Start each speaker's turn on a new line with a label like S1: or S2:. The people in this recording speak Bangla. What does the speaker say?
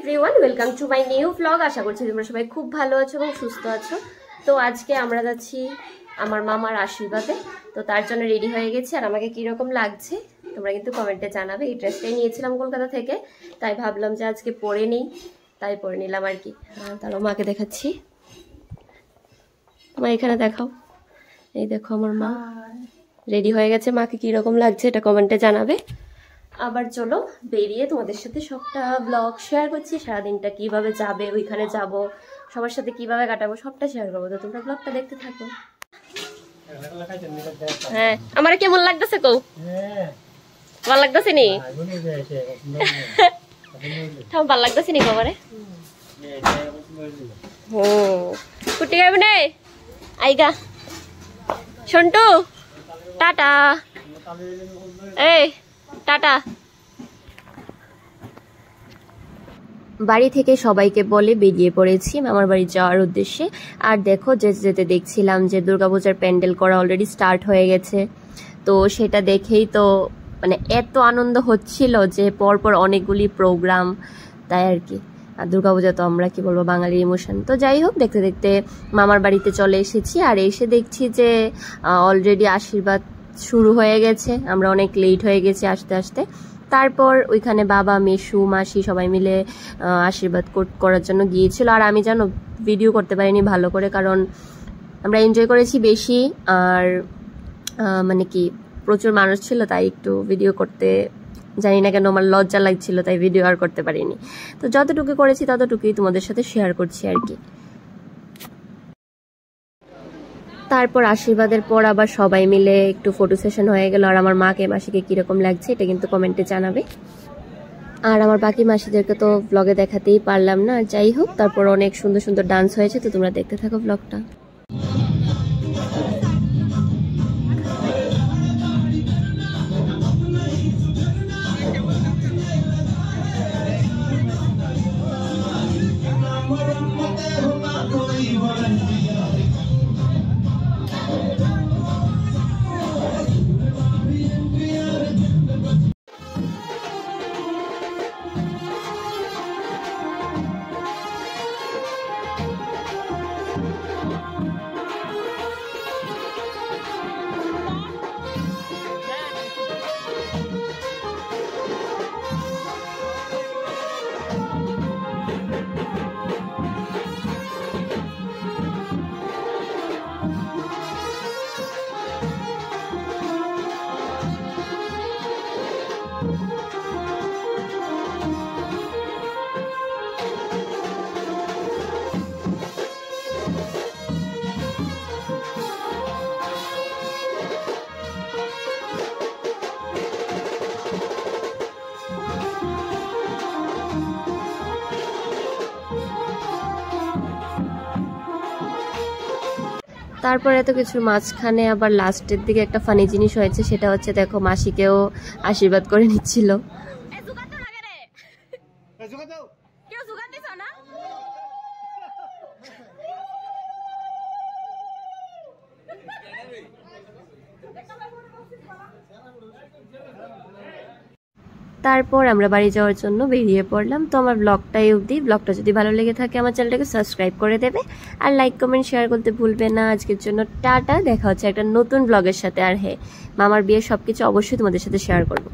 S1: Everyone, welcome to my new blog. আশা করছি তোমরা সবাই খুব ভালো আছো এবং সুস্থ আছো। তো আজকে আমরা যাচ্ছি আমার মামার আশীর্বাদে। তো তার জন্য রেডি হয়ে গেছি। আর আমাকে কীরকম লাগছে তোমরা কিন্তু কমেন্টে জানাবে। এই ড্রেসটাই নিয়েছিলাম কলকাতা থেকে, তাই ভাবলাম যে আজকে পরে নিই, তাই পরে নিলাম আর কি। তাহলে মাকে দেখাচ্ছি। মা এখানে দেখাও, এই দেখো আমার মা রেডি হয়ে গেছে। মাকে কীরকম লাগছে এটা কমেন্টে জানাবে। আবার চলো বেরিয়ে তোমাদের সাথে সবটা ব্লগ শেয়ার করছি। সারাদিনটা কিভাবে যাবে, ওইখানে যাব, সবার সাথে কিভাবে কাটাবো সবটা শেয়ার করবো। তো তোমরা ব্লগটা দেখতে থাকো। হ্যাঁ, আমার কেমন লাগতেছে কও? ভালো লাগতেছে নি? ভালো লাগতেছে নি কবারে? কুটি গাইব নে আইগা সন্টু, টাটা। এই টাটা। বাড়ি থেকে সবাইকে বলে বেরিয়ে পড়েছি মামার বাড়ি যাওয়ার উদ্দেশ্যে। আর দেখো যেতে যেতে দেখছিলাম যে দুর্গাপূজার প্যান্ডেল করা অলরেডি স্টার্ট হয়ে গেছে। তো সেটা দেখেই তো মানে এত আনন্দ হচ্ছিল যে পরপর অনেকগুলি প্রোগ্রাম, তাই আর কি। আর দুর্গাপূজা তো আমরা কি বলবো, বাঙালির ইমোশন। তো যাই হোক, দেখতে দেখতে মামার বাড়িতে চলে এসেছি। আর এসে দেখছি যে অলরেডি আশীর্বাদ শুরু হয়ে গেছে। আমরা অনেক লেট হয়ে গেছি আসতে আসতে। তারপর ওইখানে বাবা, মেশু, মাসি সবাই মিলে আশীর্বাদ করার জন্য গিয়েছিল। আর আমি জানো ভিডিও করতে পারিনি ভালো করে, কারণ আমরা এনজয় করেছি বেশি। আর মানে কি প্রচুর মানুষ ছিল, তাই একটু ভিডিও করতে জানি না কেন আমার লজ্জা লাগছিল, তাই ভিডিও আর করতে পারিনি। তো যতটুকু করেছি ততটুকুই তোমাদের সাথে শেয়ার করছি আর কি। তারপর আশীর্বাদের পর আবার সবাই মিলে একটু ফটো সেশন হয়ে গেল। আর আমার মাকে, মাসিকে কিরকম লাগছে এটা কিন্তু কমেন্টে জানাবে। আর আমার বাকি মাসিদেরকে তো ব্লগে দেখাতেই পারলাম না। যাই হোক, তারপর অনেক সুন্দর সুন্দর ডান্স হয়েছে। তো তোমরা দেখতে থাকো ব্লগটা। তারপর এত কিছুর মাঝখানে আবার লাস্টের দিকে একটা ফানি জিনিস হয়েছে। সেটা হচ্ছে দেখো মাসিকেও আশীর্বাদ করে নিচ্ছিল। তারপর আমরা বাড়ি যাওয়ার জন্য বেরিয়ে পড়লাম। তো আমার ব্লগটাই অবধি। ব্লগটা যদি ভালো লেগে থাকে আমার চ্যানেলটাকে সাবস্ক্রাইব করে দেবে, আর লাইক কমেন্ট শেয়ার করতে ভুলবে না। আজকের জন্য টাটা, দেখা হচ্ছে একটা নতুন ব্লগের সাথে। আর হ্যাঁ, মামার বিয়ের সবকিছু অবশ্যই তোমাদের সাথে শেয়ার করবো।